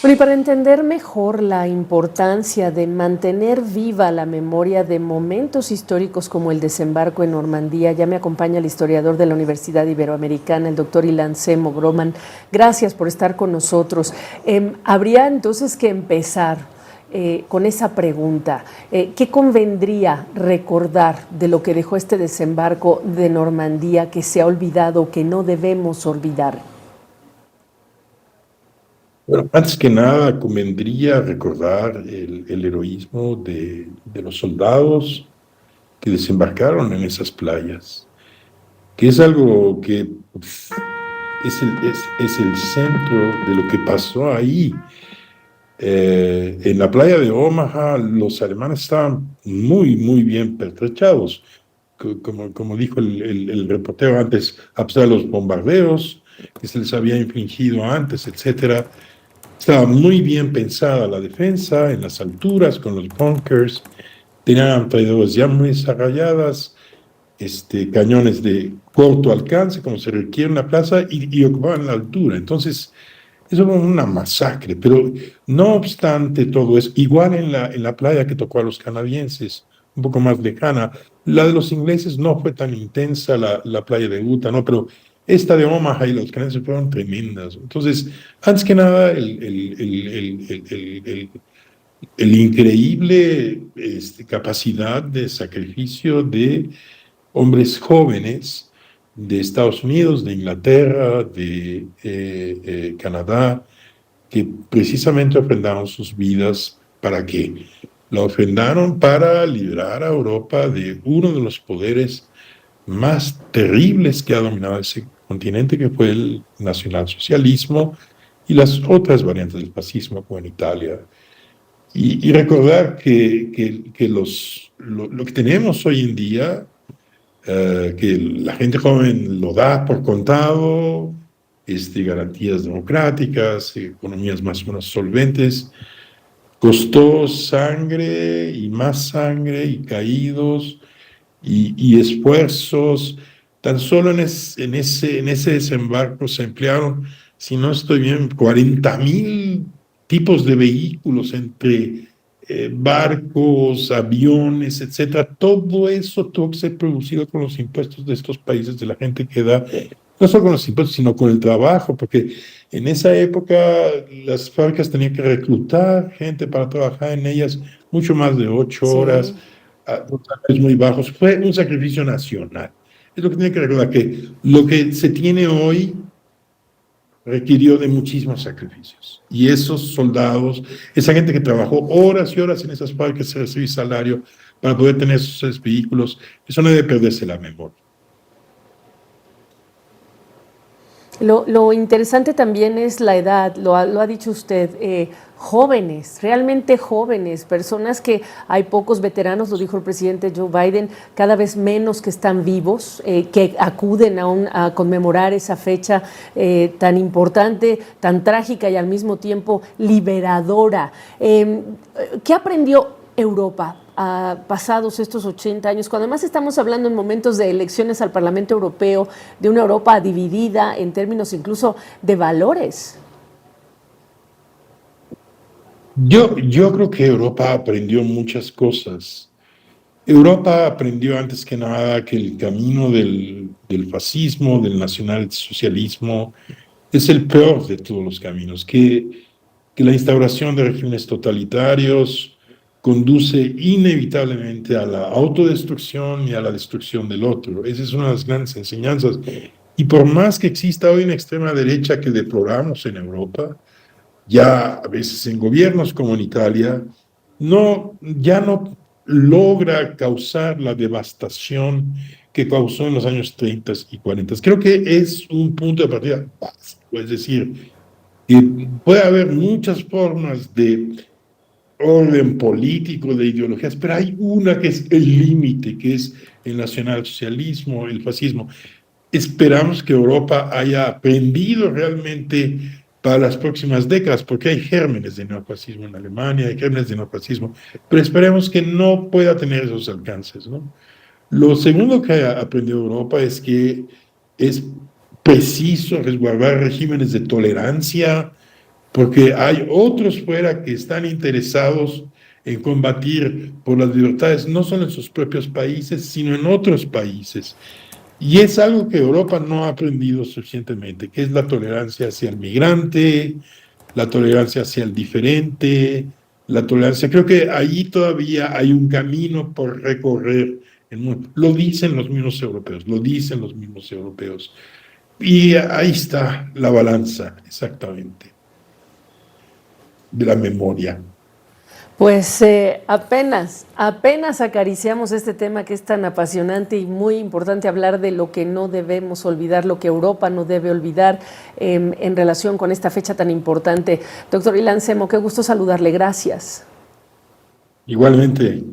Bueno, y para entender mejor la importancia de mantener viva la memoria de momentos históricos como el desembarco en Normandía, ya me acompaña el historiador de la Universidad Iberoamericana, el doctor Ilan Semo Groman. Gracias por estar con nosotros. Habría entonces que empezar con esa pregunta. ¿Qué convendría recordar de lo que dejó este desembarco de Normandía que se ha olvidado, que no debemos olvidar? Bueno, antes que nada, convendría recordar el heroísmo de los soldados que desembarcaron en esas playas, que es algo que es el centro de lo que pasó ahí. En la playa de Omaha, los alemanes estaban muy, muy bien pertrechados. Como dijo el reportero antes, a pesar de los bombardeos que se les había infligido antes, etcétera. Estaba muy bien pensada la defensa en las alturas con los bunkers, tenían ametralladoras ya muy desarrolladas, cañones de corto alcance, como se requiere en la plaza, y ocupaban la altura. Entonces, eso fue una masacre, pero no obstante todo eso, igual en la playa que tocó a los canadienses, un poco más lejana, la de los ingleses no fue tan intensa, la playa de Utah, ¿no? Pero esta de Omaha y los canadienses fueron tremendas. Entonces, antes que nada, el increíble capacidad de sacrificio de hombres jóvenes de Estados Unidos, de Inglaterra, de Canadá, que precisamente ofrendaron sus vidas para que la ofrendaron para liberar a Europa de uno de los poderes más terribles que ha dominado ese continente, que fue el nacionalsocialismo y las otras variantes del fascismo, como en Italia. Y recordar que lo que tenemos hoy en día, que la gente joven lo da por contado, garantías democráticas, economías más o menos solventes, costó sangre y más sangre y caídos y esfuerzos. Tan solo en ese desembarco se emplearon, si no estoy bien, 40,000 tipos de vehículos entre barcos, aviones, etcétera. Todo eso tuvo que ser producido con los impuestos de estos países, de la gente que da, no solo con los impuestos, sino con el trabajo, porque en esa época las fábricas tenían que reclutar gente para trabajar en ellas mucho más de 8 horas, Sí. a salarios muy bajos. Fue un sacrificio nacional. Es lo que tiene que recordar, que lo que se tiene hoy requirió de muchísimos sacrificios. Y esos soldados, esa gente que trabajó horas y horas en esas fábricas, se recibe salario para poder tener esos vehículos, eso no debe perderse la memoria. Lo interesante también es la edad, lo ha dicho usted, jóvenes, realmente jóvenes, personas que hay pocos veteranos, lo dijo el presidente Joe Biden, cada vez menos que están vivos, que acuden a conmemorar esa fecha tan importante, tan trágica y al mismo tiempo liberadora. ¿Qué aprendió Europa pasados estos 80 años, cuando además estamos hablando en momentos de elecciones al Parlamento Europeo, de una Europa dividida en términos incluso de valores? Yo creo que Europa aprendió muchas cosas. Europa aprendió antes que nada que el camino del fascismo, del nacionalsocialismo, es el peor de todos los caminos, que la instauración de regímenes totalitarios conduce inevitablemente a la autodestrucción y a la destrucción del otro. Esa es una de las grandes enseñanzas. Y por más que exista hoy una extrema derecha que deploramos en Europa, ya a veces en gobiernos como en Italia, ya no logra causar la devastación que causó en los años 30 y 40. Creo que es un punto de partida básico, es decir, que puede haber muchas formas de orden político, de ideologías, pero hay una que es el límite, que es el nacionalsocialismo, el fascismo. Esperamos que Europa haya aprendido realmente para las próximas décadas, porque hay gérmenes de neofascismo en Alemania, hay gérmenes de neofascismo, pero esperemos que no pueda tener esos alcances, ¿no? Lo segundo que ha aprendido Europa es que es preciso resguardar regímenes de tolerancia porque hay otros fuera que están interesados en combatir por las libertades, no solo en sus propios países, sino en otros países. Y es algo que Europa no ha aprendido suficientemente, que es la tolerancia hacia el migrante, la tolerancia hacia el diferente, la tolerancia. Creo que ahí todavía hay un camino por recorrer. Lo dicen los mismos europeos, lo dicen los mismos europeos. Y ahí está la balanza, exactamente, de la memoria. Pues apenas acariciamos este tema que es tan apasionante y muy importante hablar de lo que no debemos olvidar, lo que Europa no debe olvidar en relación con esta fecha tan importante. Doctor Ilan Semo, qué gusto saludarle, gracias. Igualmente.